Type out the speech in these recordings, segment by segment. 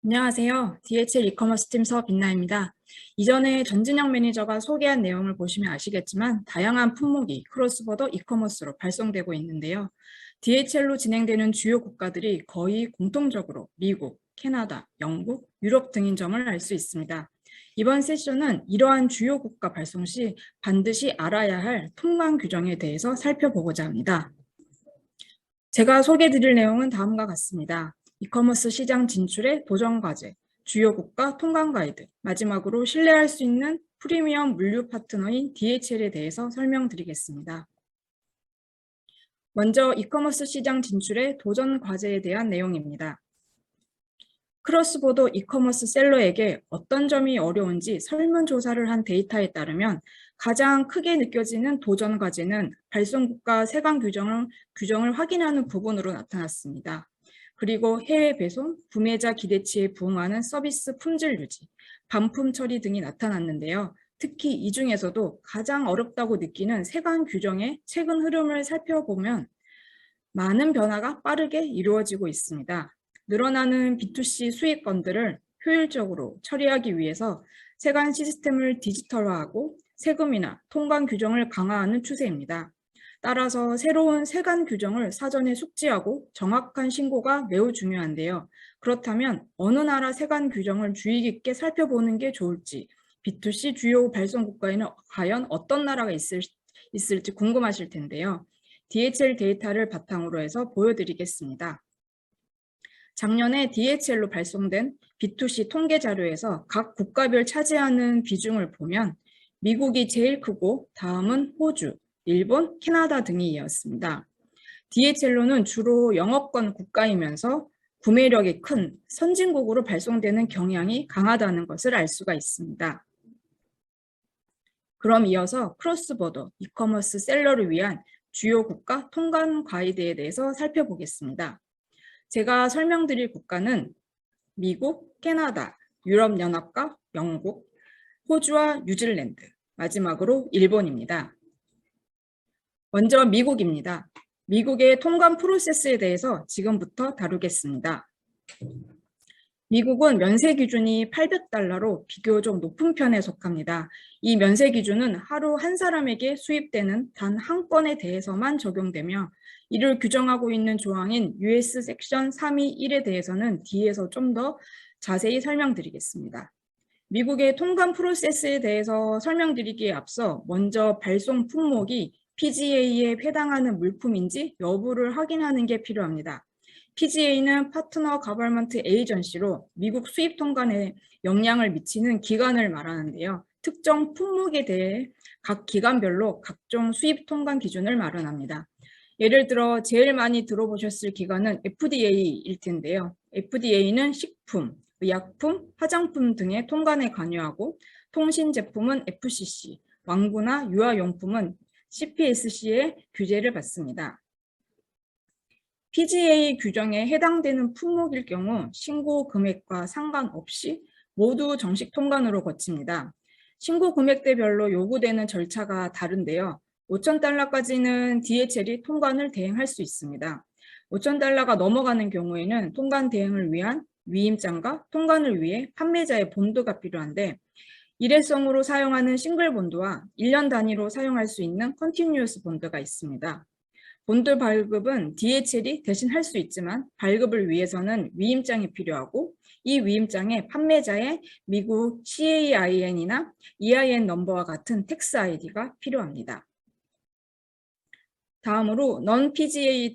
안녕하세요. DHL 이커머스 팀 서빛나입니다. 이전에 전진영 매니저가 소개한 내용을 보시면 아시겠지만 다양한 품목이 크로스보더 이커머스로 발송되고 있는데요. DHL로 진행되는 주요 국가들이 거의 공통적으로 미국, 캐나다, 영국, 유럽 등인 점을 알 수 있습니다. 이번 세션은 이러한 주요 국가 발송 시 반드시 알아야 할 통관 규정에 대해서 살펴보고자 합니다. 제가 소개해 드릴 내용은 다음과 같습니다. 이커머스 시장 진출의 도전 과제, 주요 국가 통관 가이드, 마지막으로 신뢰할 수 있는 프리미엄 물류 파트너인 DHL에 대해서 설명드리겠습니다. 먼저 이커머스 시장 진출의 도전 과제에 대한 내용입니다. 크로스보더 이커머스 셀러에게 어떤 점이 어려운지 설문조사를 한 데이터에 따르면 가장 크게 느껴지는 도전 과제는 발송국가 세관 규정을 확인하는 부분으로 나타났습니다. 그리고 해외 배송, 구매자 기대치에 부응하는 서비스 품질 유지, 반품 처리 등이 나타났는데요. 특히 이 중에서도 가장 어렵다고 느끼는 세관 규정의 최근 흐름을 살펴보면 많은 변화가 빠르게 이루어지고 있습니다. 늘어나는 B2C 수익 건들을 효율적으로 처리하기 위해서 세관 시스템을 디지털화하고 세금이나 통관 규정을 강화하는 추세입니다. 따라서 새로운 세관 규정을 사전에 숙지하고 정확한 신고가 매우 중요한데요. 그렇다면 어느 나라 세관 규정을 주의 깊게 살펴보는 게 좋을지, B2C 주요 발송 국가에는 과연 어떤 나라가 있을지 궁금하실 텐데요. DHL 데이터를 바탕으로 해서 보여드리겠습니다. 작년에 DHL로 발송된 B2C 통계 자료에서 각 국가별 차지하는 비중을 보면 미국이 제일 크고 다음은 호주, 일본, 캐나다 등이 이었습니다. DHL로는 주로 영어권 국가이면서 구매력이 큰 선진국으로 발송되는 경향이 강하다는 것을 알 수가 있습니다. 그럼 이어서 크로스보더 이커머스 셀러를 위한 주요 국가 통관 가이드에 대해서 살펴보겠습니다. 제가 설명드릴 국가는 미국, 캐나다, 유럽연합과 영국, 호주와 뉴질랜드, 마지막으로 일본입니다. 먼저 미국입니다. 미국의 통관 프로세스에 대해서 지금부터 다루겠습니다. 미국은 면세 기준이 $800로 비교적 높은 편에 속합니다. 이 면세 기준은 하루 한 사람에게 수입되는 단 한 건에 대해서만 적용되며 이를 규정하고 있는 조항인 US 섹션 321에 대해서는 뒤에서 좀 더 자세히 설명드리겠습니다. 미국의 통관 프로세스에 대해서 설명드리기에 앞서 먼저 발송 품목이 PGA에 해당하는 물품인지 여부를 확인하는 게 필요합니다. PGA는 파트너 가버먼트 에이전시로 미국 수입 통관에 영향을 미치는 기관을 말하는데요. 특정 품목에 대해 각 기관별로 각종 수입 통관 기준을 마련합니다. 예를 들어 제일 많이 들어보셨을 기관은 FDA일 텐데요. FDA는 식품, 의약품, 화장품 등의 통관에 관여하고 통신 제품은 FCC, 왕구나 유아용품은 CPSC의 규제를 받습니다. PGA 규정에 해당되는 품목일 경우 신고 금액과 상관없이 모두 정식 통관으로 거칩니다. 신고 금액대별로 요구되는 절차가 다른데요. $5,000까지는 DHL이 통관을 대행할 수 있습니다. $5,000가 넘어가는 경우에는 통관 대행을 위한 위임장과 통관을 위해 판매자의 본드가 필요한데 일회성으로 사용하는 싱글 본드와 1년 단위로 사용할 수 있는 컨티뉴어스 본드가 있습니다. 본드 발급은 DHL이 대신 할 수 있지만 발급을 위해서는 위임장이 필요하고 이 위임장에 판매자의 미국 CAIN이나 EIN 넘버와 같은 텍스 아이디가 필요합니다. 다음으로 non-PGA에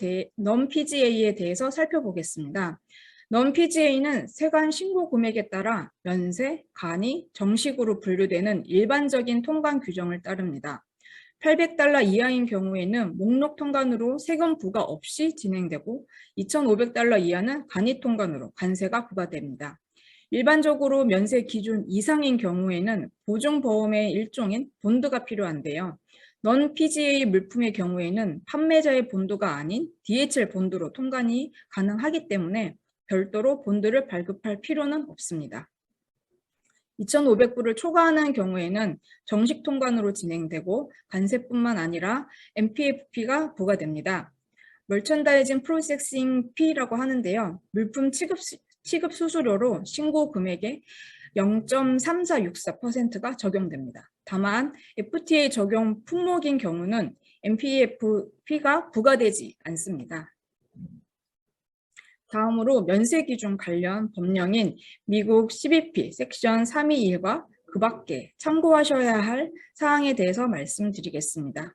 대해서 살펴보겠습니다. non-PGA는 세관 신고 금액에 따라 면세, 간이, 정식으로 분류되는 일반적인 통관 규정을 따릅니다. $800 이하인 경우에는 목록 통관으로 세금 부과 없이 진행되고 $2,500 이하는 간이 통관으로 관세가 부과됩니다. 일반적으로 면세 기준 이상인 경우에는 보증보험의 일종인 본드가 필요한데요. non-PGA 물품의 경우에는 판매자의 본드가 아닌 DHL 본드로 통관이 가능하기 때문에 별도로 본드를 발급할 필요는 없습니다. 2,500불을 초과하는 경우에는 정식 통관으로 진행되고 관세뿐만 아니라 MPFP가 부과됩니다. 멀천다이징 프로세싱 피라고 하는데요. 물품 시급 수수료로 신고 금액의 0.3464%가 적용됩니다. 다만 FTA 적용 품목인 경우는 MPF가 부과되지 않습니다. 다음으로 면세 기준 관련 법령인 미국 CBP 섹션 321과 그 밖에 참고하셔야 할 사항에 대해서 말씀드리겠습니다.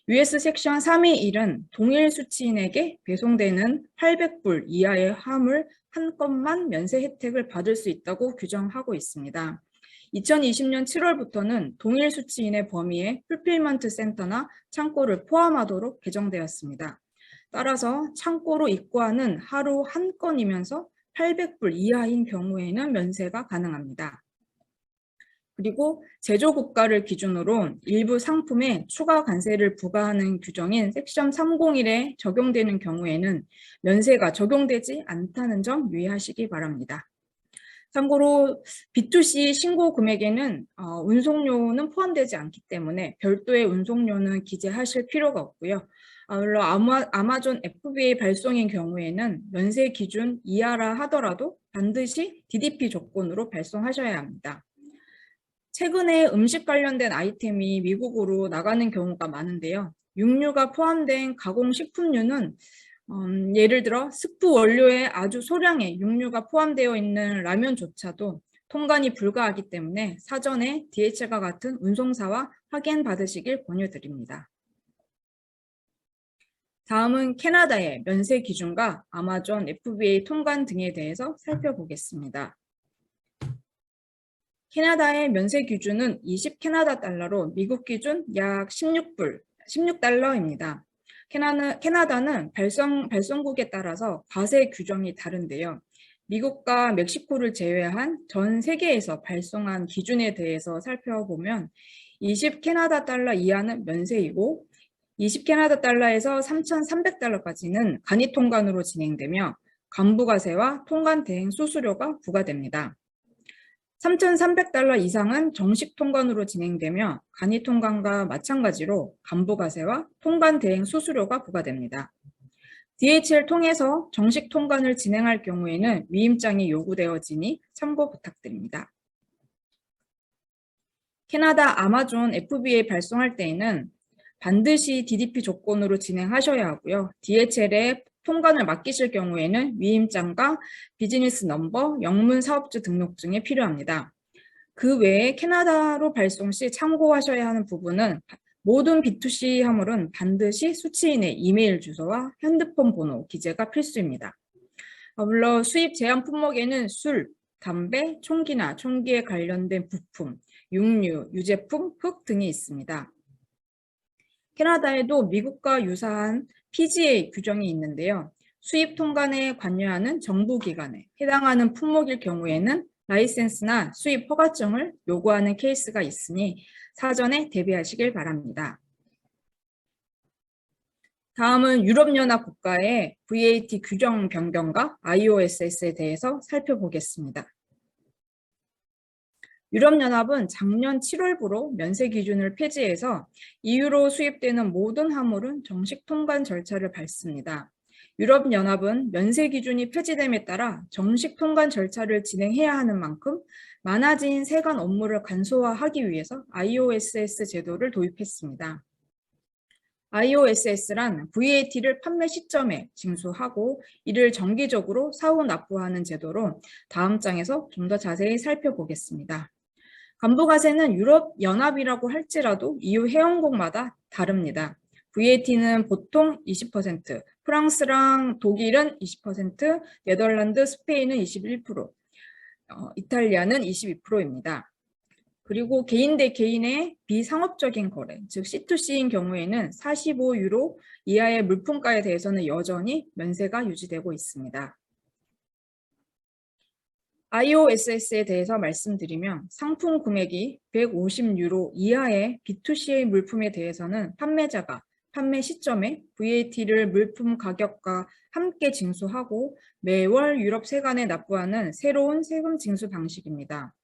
US 섹션 321은 동일 수취인에게 배송되는 800불 이하의 화물 한 건만 면세 혜택을 받을 수 있다고 규정하고 있습니다. 2020년 7월부터는 동일 수취인의 범위에 풀필먼트 센터나 창고를 포함하도록 개정되었습니다. 따라서 창고로 입고하는 하루 한 건이면서 800불 이하인 경우에는 면세가 가능합니다. 그리고 제조국가를 기준으로 일부 상품에 추가 관세를 부과하는 규정인 섹션 301에 적용되는 경우에는 면세가 적용되지 않다는 점 유의하시기 바랍니다. 참고로 B2C 신고 금액에는 운송료는 포함되지 않기 때문에 별도의 운송료는 기재하실 필요가 없고요. 물론 아마존 FBA 발송인 경우에는 면세 기준 이하라 하더라도 반드시 DDP 조건으로 발송하셔야 합니다. 최근에 음식 관련된 아이템이 미국으로 나가는 경우가 많은데요. 육류가 포함된 가공식품류는 예를 들어 스프 원료에 아주 소량의 육류가 포함되어 있는 라면조차도 통관이 불가하기 때문에 사전에 DHL과 같은 운송사와 확인 받으시길 권유드립니다. 다음은 캐나다의 면세 기준과 아마존 FBA 통관 등에 대해서 살펴보겠습니다. 캐나다의 면세 기준은 20 캐나다 달러로 미국 기준 약 16달러입니다. 캐나다는 발송국에 따라서 과세 규정이 다른데요. 미국과 멕시코를 제외한 전 세계에서 발송한 기준에 대해서 살펴보면 20 캐나다 달러 이하는 면세이고 20 캐나다 달러에서 3,300달러까지는 간이 통관으로 진행되며 간부과세와 통관 대행 수수료가 부과됩니다. 3,300달러 이상은 정식 통관으로 진행되며 간이 통관과 마찬가지로 간부과세와 통관 대행 수수료가 부과됩니다. DHL 통해서 정식 통관을 진행할 경우에는 위임장이 요구되어지니 참고 부탁드립니다. 캐나다 아마존 FBA 발송할 때에는 반드시 DDP 조건으로 진행하셔야 하고요. DHL에 통관을 맡기실 경우에는 위임장과 비즈니스 넘버, 영문 사업주 등록증이 필요합니다. 그 외에 캐나다로 발송 시 참고하셔야 하는 부분은 모든 B2C 화물은 반드시 수취인의 이메일 주소와 핸드폰 번호 기재가 필수입니다. 물론 수입 제한 품목에는 술, 담배, 총기나 총기에 관련된 부품, 육류, 유제품, 흙 등이 있습니다. 캐나다에도 미국과 유사한 PGA 규정이 있는데요. 수입 통관에 관여하는 정부기관에 해당하는 품목일 경우에는 라이센스나 수입 허가증을 요구하는 케이스가 있으니 사전에 대비하시길 바랍니다. 다음은 유럽연합 국가의 VAT 규정 변경과 IOSS에 대해서 살펴보겠습니다. 유럽연합은 작년 7월부로 면세 기준을 폐지해서 EU로 수입되는 모든 화물은 정식 통관 절차를 밟습니다. 유럽연합은 면세 기준이 폐지됨에 따라 정식 통관 절차를 진행해야 하는 만큼 많아진 세관 업무를 간소화하기 위해서 IOSS 제도를 도입했습니다. IOSS란 VAT를 판매 시점에 징수하고 이를 정기적으로 사후 납부하는 제도로 다음 장에서 좀 더 자세히 살펴보겠습니다. 간부과세는 유럽연합이라고 할지라도 EU 회원국마다 다릅니다. VAT는 보통 20%, 프랑스랑 독일은 20%, 네덜란드, 스페인은 21%, 이탈리아는 22%입니다. 그리고 개인 대 개인의 비상업적인 거래, 즉 C2C인 경우에는 45유로 이하의 물품가에 대해서는 여전히 면세가 유지되고 있습니다. IOSS에 대해서 말씀드리면 상품 금액이 150유로 이하의 B2C의 물품에 대해서는 판매자가 판매 시점에 VAT를 물품 가격과 함께 징수하고 매월 유럽 세관에 납부하는 새로운 세금 징수 방식입니다.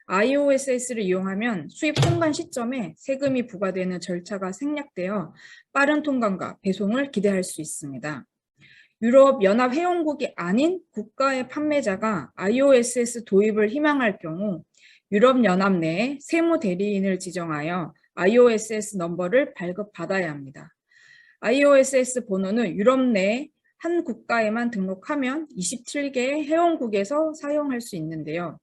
IOSS를 이용하면 수입 통관 시점에 세금이 부과되는 절차가 생략되어 빠른 통관과 배송을 기대할 수 있습니다. 유럽연합 회원국이 아닌 국가의 판매자가 IOSS 도입을 희망할 경우 유럽연합 내에 세무 대리인을 지정하여 IOSS 넘버를 발급받아야 합니다. IOSS 번호는 유럽 내 한 국가에만 등록하면 27개의 회원국에서 사용할 수 있는데요.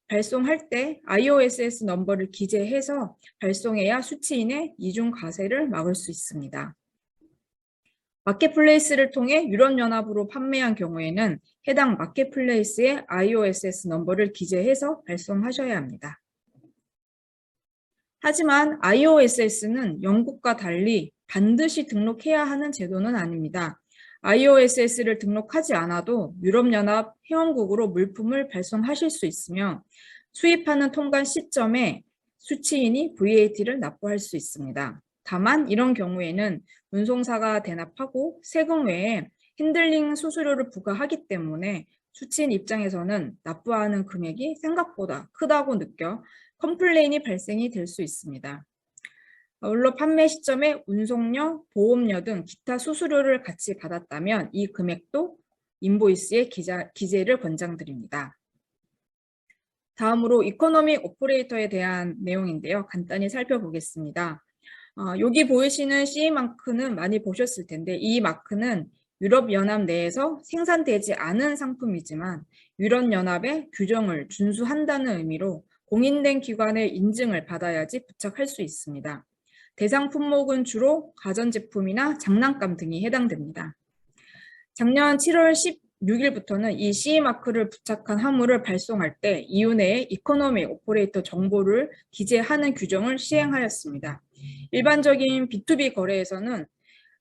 발송할 때 IOSS 넘버를 기재해서 발송해야 수취인의 이중 과세를 막을 수 있습니다. 마켓플레이스를 통해 유럽연합으로 판매한 경우에는 해당 마켓플레이스의 IOSS 넘버를 기재해서 발송하셔야 합니다. 하지만 IOSS는 영국과 달리 반드시 등록해야 하는 제도는 아닙니다. IOSS를 등록하지 않아도 유럽연합 회원국으로 물품을 발송하실 수 있으며 수입하는 통관 시점에 수취인이 VAT를 납부할 수 있습니다. 다만 이런 경우에는 운송사가 대납하고 세금 외에 핸들링 수수료를 부과하기 때문에 수취인 입장에서는 납부하는 금액이 생각보다 크다고 느껴 컴플레인이 발생이 될 수 있습니다. 물론 판매 시점에 운송료, 보험료 등 기타 수수료를 같이 받았다면 이 금액도 인보이스에 기재를 권장드립니다. 다음으로 이코노믹 오퍼레이터에 대한 내용인데요. 간단히 살펴보겠습니다. 여기 보이시는 CE 마크는 많이 보셨을 텐데 이 마크는 유럽연합 내에서 생산되지 않은 상품이지만 유럽연합의 규정을 준수한다는 의미로 공인된 기관의 인증을 받아야지 부착할 수 있습니다. 대상 품목은 주로 가전제품이나 장난감 등이 해당됩니다. 작년 7월 16일부터는 이 CE 마크를 부착한 화물을 발송할 때 이윤의 이코노믹 오퍼레이터 정보를 기재하는 규정을 시행하였습니다. 일반적인 B2B 거래에서는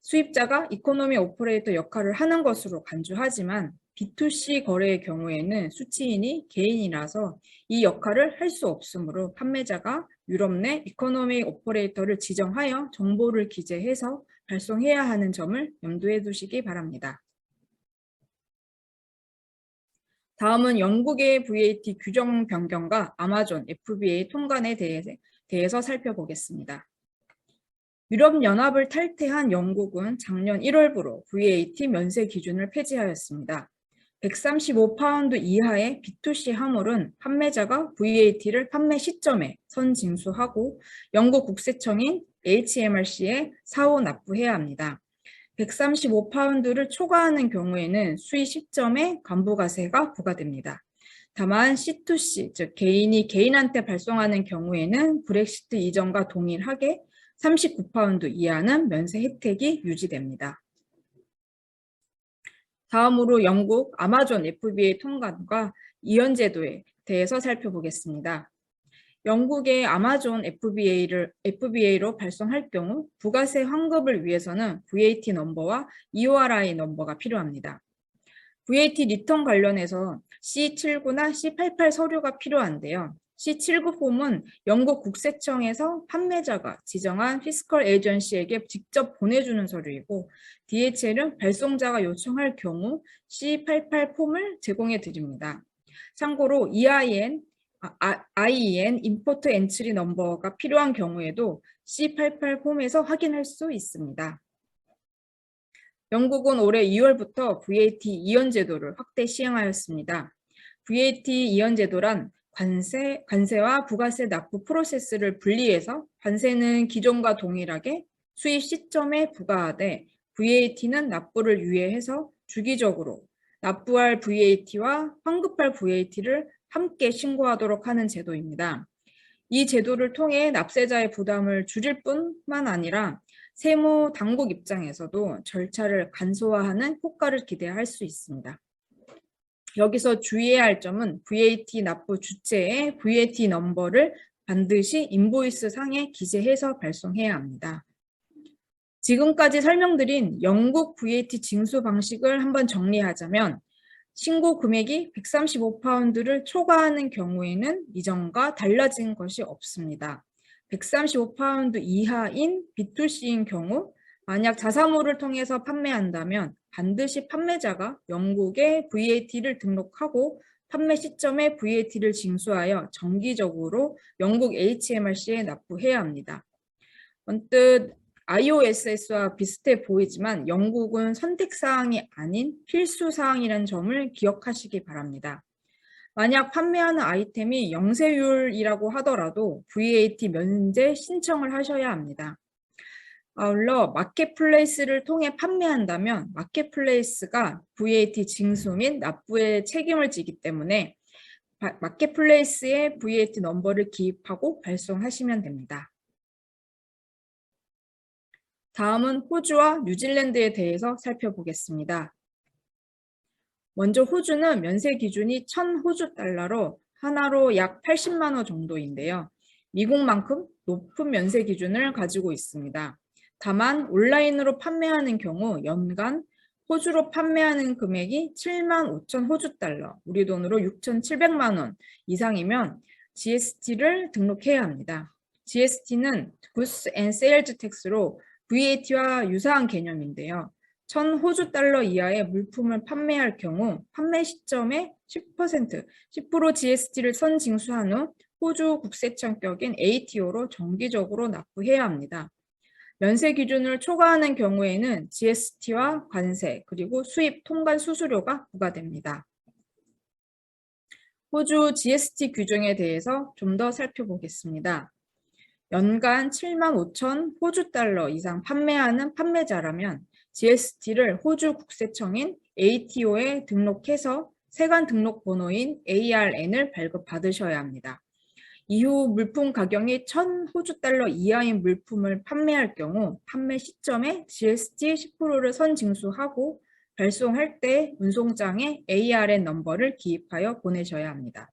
수입자가 이코노믹 오퍼레이터 역할을 하는 것으로 간주하지만 B2C 거래의 경우에는 수취인이 개인이라서 이 역할을 할 수 없으므로 판매자가 유럽 내 이코노믹 오퍼레이터를 지정하여 정보를 기재해서 발송해야 하는 점을 염두에 두시기 바랍니다. 다음은 영국의 VAT 규정 변경과 아마존 FBA 통관에 대해서 살펴보겠습니다. 유럽연합을 탈퇴한 영국은 작년 1월부로 VAT 면세 기준을 폐지하였습니다. 135파운드 이하의 B2C 화물은 판매자가 VAT를 판매 시점에 선징수하고 영국 국세청인 HMRC에 사후 납부해야 합니다. 135파운드를 초과하는 경우에는 수입 시점에 관부가세가 부과됩니다. 다만 C2C, 즉 개인이 개인한테 발송하는 경우에는 브렉시트 이전과 동일하게 39파운드 이하는 면세 혜택이 유지됩니다. 다음으로 영국 아마존 FBA 통관과 이연제도에 대해서 살펴보겠습니다. 영국의 아마존 FBA로 발송할 경우 부가세 환급을 위해서는 VAT 넘버와 EORI 넘버가 필요합니다. VAT 리턴 관련해서 C79나 C88 서류가 필요한데요. C79 폼은 영국 국세청에서 판매자가 지정한 피스컬 에이전시에게 직접 보내주는 서류이고 DHL은 발송자가 요청할 경우 C88 폼을 제공해 드립니다. 참고로 IEN 임포트 엔트리 넘버가 필요한 경우에도 C88 폼에서 확인할 수 있습니다. 영국은 올해 2월부터 VAT 이연 제도를 확대 시행하였습니다. VAT 이연 제도란 관세와 부가세 납부 프로세스를 분리해서 관세는 기존과 동일하게 수입 시점에 부과하되 VAT는 납부를 유예해서 주기적으로 납부할 VAT와 환급할 VAT를 함께 신고하도록 하는 제도입니다. 이 제도를 통해 납세자의 부담을 줄일 뿐만 아니라 세무 당국 입장에서도 절차를 간소화하는 효과를 기대할 수 있습니다. 여기서 주의해야 할 점은 VAT 납부 주체의 VAT 넘버를 반드시 인보이스 상에 기재해서 발송해야 합니다. 지금까지 설명드린 영국 VAT 징수 방식을 한번 정리하자면 신고 금액이 135파운드를 초과하는 경우에는 이전과 달라진 것이 없습니다. 135파운드 이하인 B2C인 경우 만약 자사몰을 통해서 판매한다면 반드시 판매자가 영국에 VAT를 등록하고 판매 시점에 VAT를 징수하여 정기적으로 영국 HMRC에 납부해야 합니다. 언뜻 IOSS와 비슷해 보이지만 영국은 선택사항이 아닌 필수사항이라는 점을 기억하시기 바랍니다. 만약 판매하는 아이템이 영세율이라고 하더라도 VAT 면제 신청을 하셔야 합니다. 아울러 마켓플레이스를 통해 판매한다면 마켓플레이스가 VAT 징수 및 납부의 책임을 지기 때문에 마켓플레이스에 VAT 넘버를 기입하고 발송하시면 됩니다. 다음은 호주와 뉴질랜드에 대해서 살펴보겠습니다. 먼저 호주는 면세 기준이 1,000호주 달러로 하나로 약 80만 원 정도인데요. 미국만큼 높은 면세 기준을 가지고 있습니다. 다만 온라인으로 판매하는 경우 연간 호주로 판매하는 금액이 75,000 호주 달러, 우리 돈으로 6,700만 원 이상이면 GST를 등록해야 합니다. GST는 Goods and Sales Tax로 VAT와 유사한 개념인데요. 1,000호주 달러 이하의 물품을 판매할 경우 판매 시점에 10% GST를 선징수한 후 호주 국세청격인 ATO로 정기적으로 납부해야 합니다. 면세 기준을 초과하는 경우에는 GST와 관세 그리고 수입 통관 수수료가 부과됩니다. 호주 GST 규정에 대해서 좀 더 살펴보겠습니다. 연간 75,000 호주 달러 이상 판매하는 판매자라면 GST를 호주 국세청인 ATO에 등록해서 세관 등록 번호인 ARN을 발급받으셔야 합니다. 이후 물품 가격이 1,000 호주 달러 이하인 물품을 판매할 경우 판매 시점에 GST 10%를 선징수하고 발송할 때 운송장에 ARN 넘버를 기입하여 보내셔야 합니다.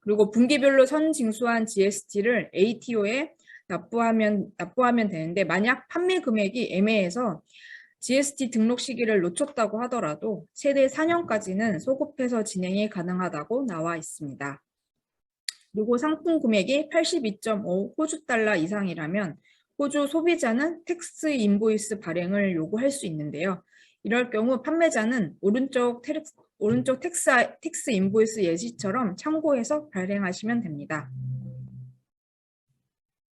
그리고 분기별로 선징수한 GST를 ATO에 납부하면 되는데 만약 판매 금액이 애매해서 GST 등록 시기를 놓쳤다고 하더라도 최대 4년까지는 소급해서 진행이 가능하다고 나와 있습니다. 그리고 상품 금액이 82.5 호주 달러 이상이라면 호주 소비자는 텍스 인보이스 발행을 요구할 수 있는데요. 이럴 경우 판매자는 오른쪽 텍스 인보이스 예시처럼 참고해서 발행하시면 됩니다.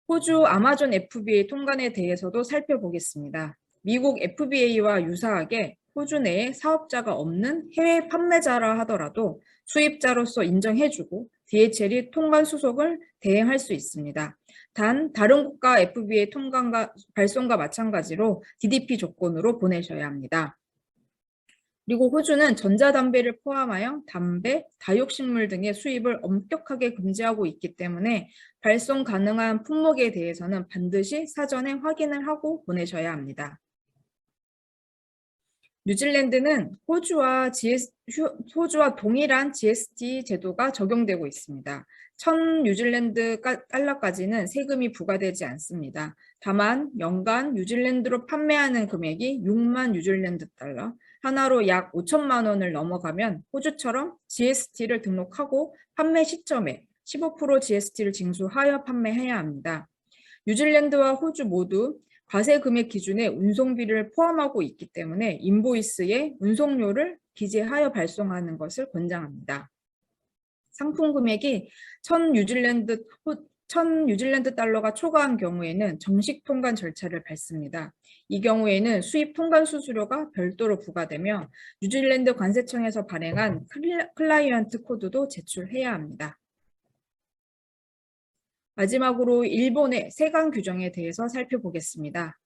호주 아마존 FBA 통관에 대해서도 살펴보겠습니다. 미국 FBA와 유사하게 호주 내에 사업자가 없는 해외 판매자라 하더라도 수입자로서 인정해주고 DHL이 통관 수속을 대행할 수 있습니다. 단 다른 국가 FBA 통관과 발송과 마찬가지로 DDP 조건으로 보내셔야 합니다. 그리고 호주는 전자담배를 포함하여 담배, 다육식물 등의 수입을 엄격하게 금지하고 있기 때문에 발송 가능한 품목에 대해서는 반드시 사전에 확인을 하고 보내셔야 합니다. 뉴질랜드는 호주와 동일한 GST 제도가 적용되고 있습니다. 1,000 뉴질랜드 달러까지는 세금이 부과되지 않습니다. 다만 연간 뉴질랜드로 판매하는 금액이 6만 뉴질랜드 달러, 하나로 약 5천만 원을 넘어가면 호주처럼 GST를 등록하고 판매 시점에 15% GST를 징수하여 판매해야 합니다. 뉴질랜드와 호주 모두 과세 금액 기준에 운송비를 포함하고 있기 때문에 인보이스에 운송료를 기재하여 발송하는 것을 권장합니다. 상품 금액이 1,000 뉴질랜드 달러가 초과한 경우에는 정식 통관 절차를 밟습니다. 이 경우에는 수입 통관 수수료가 별도로 부과되며 뉴질랜드 관세청에서 발행한 클라이언트 코드도 제출해야 합니다. 마지막으로 일본의 세관 규정에 대해서 살펴보겠습니다.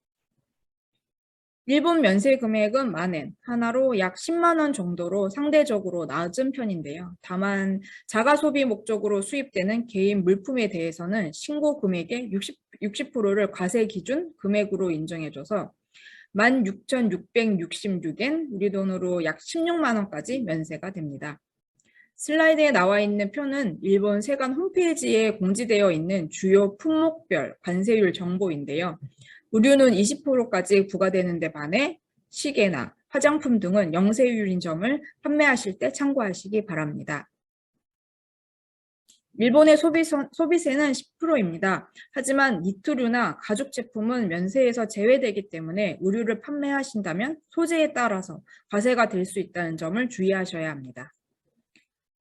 일본 면세 금액은 만엔, 하나로 약 10만 원 정도로 상대적으로 낮은 편인데요. 다만 자가 소비 목적으로 수입되는 개인 물품에 대해서는 신고 금액의 60%를 과세 기준 금액으로 인정해줘서 16,666엔, 우리 돈으로 약 16만 원까지 면세가 됩니다. 슬라이드에 나와 있는 표는 일본 세관 홈페이지에 공지되어 있는 주요 품목별 관세율 정보인데요. 의류는 20%까지 부과되는 데 반해 시계나 화장품 등은 영세율인 점을 판매하실 때 참고하시기 바랍니다. 일본의 소비세는 10%입니다. 하지만 니트류나 가죽 제품은 면세에서 제외되기 때문에 의류를 판매하신다면 소재에 따라서 과세가 될 수 있다는 점을 주의하셔야 합니다.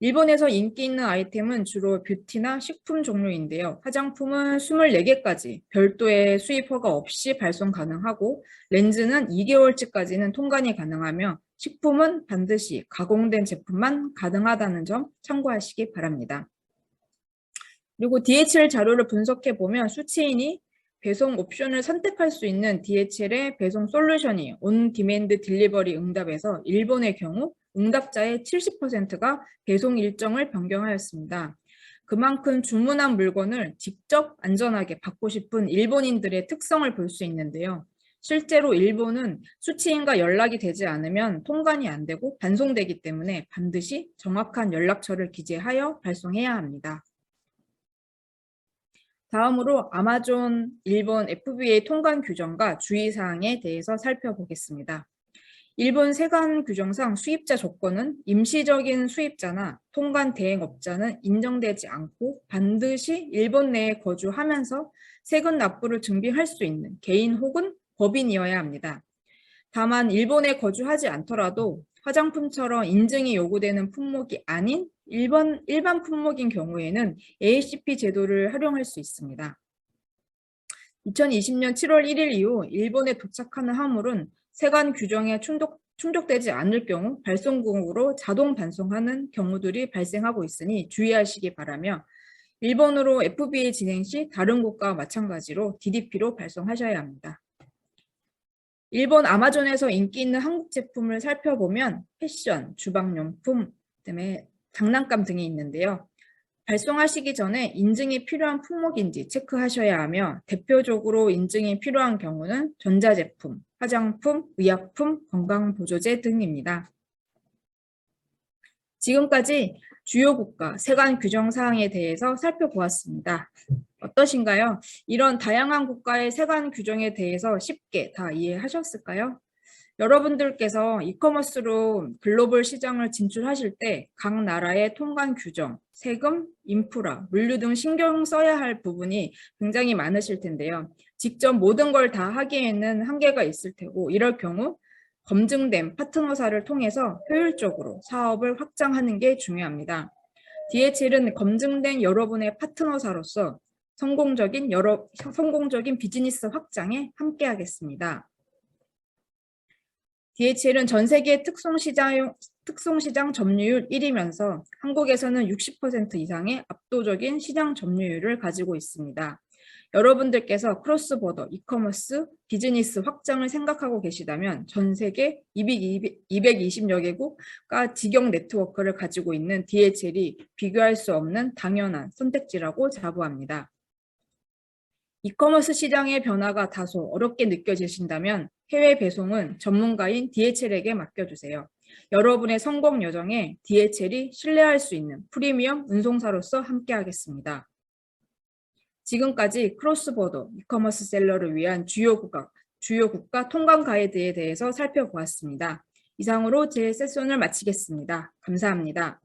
일본에서 인기 있는 아이템은 주로 뷰티나 식품 종류인데요. 화장품은 24개까지 별도의 수입 허가 없이 발송 가능하고 렌즈는 2개월치까지는 통관이 가능하며 식품은 반드시 가공된 제품만 가능하다는 점 참고하시기 바랍니다. 그리고 DHL 자료를 분석해 보면 수취인이 배송 옵션을 선택할 수 있는 DHL의 배송 솔루션이 온 디맨드 딜리버리 응답에서 일본의 경우 응답자의 70%가 배송 일정을 변경하였습니다. 그만큼 주문한 물건을 직접 안전하게 받고 싶은 일본인들의 특성을 볼 수 있는데요. 실제로 일본은 수취인과 연락이 되지 않으면 통관이 안 되고 반송되기 때문에 반드시 정확한 연락처를 기재하여 발송해야 합니다. 다음으로 아마존 일본 FBA 통관 규정과 주의사항에 대해서 살펴보겠습니다. 일본 세관 규정상 수입자 조건은 임시적인 수입자나 통관 대행업자는 인정되지 않고 반드시 일본 내에 거주하면서 세금 납부를 증빙할 수 있는 개인 혹은 법인이어야 합니다. 다만 일본에 거주하지 않더라도 화장품처럼 인증이 요구되는 품목이 아닌 일반 품목인 경우에는 ACP 제도를 활용할 수 있습니다. 2020년 7월 1일 이후 일본에 도착하는 화물은 세관 규정에 충족되지 않을 경우 발송국으로 자동 반송하는 경우들이 발생하고 있으니 주의하시기 바라며 일본으로 FBA 진행 시 다른 국가와 마찬가지로 DDP로 발송하셔야 합니다. 일본 아마존에서 인기 있는 한국 제품을 살펴보면 패션, 주방용품, 그다음에 장난감 등이 있는데요. 발송하시기 전에 인증이 필요한 품목인지 체크하셔야 하며 대표적으로 인증이 필요한 경우는 전자제품, 화장품, 의약품, 건강보조제 등입니다. 지금까지 주요 국가 세관 규정 사항에 대해서 살펴보았습니다. 어떠신가요? 이런 다양한 국가의 세관 규정에 대해서 쉽게 다 이해하셨을까요? 여러분들께서 이커머스로 글로벌 시장을 진출하실 때 각 나라의 통관 규정, 세금, 인프라, 물류 등 신경 써야 할 부분이 굉장히 많으실 텐데요. 직접 모든 걸 다 하기에는 한계가 있을 테고 이럴 경우 검증된 파트너사를 통해서 효율적으로 사업을 확장하는 게 중요합니다. DHL은 검증된 여러분의 파트너사로서 성공적인 비즈니스 확장에 함께하겠습니다. DHL은 전 세계 특송시장 점유율 1위면서 한국에서는 60% 이상의 압도적인 시장 점유율을 가지고 있습니다. 여러분들께서 크로스보더 이커머스 비즈니스 확장을 생각하고 계시다면 전 세계 220여 개국과 직영 네트워크를 가지고 있는 DHL이 비교할 수 없는 당연한 선택지라고 자부합니다. 이커머스 시장의 변화가 다소 어렵게 느껴지신다면 해외 배송은 전문가인 DHL에게 맡겨주세요. 여러분의 성공 여정에 DHL이 신뢰할 수 있는 프리미엄 운송사로서 함께하겠습니다. 지금까지 크로스보더 이커머스 셀러를 위한 주요 국가 통관 가이드에 대해서 살펴보았습니다. 이상으로 제 세션을 마치겠습니다. 감사합니다.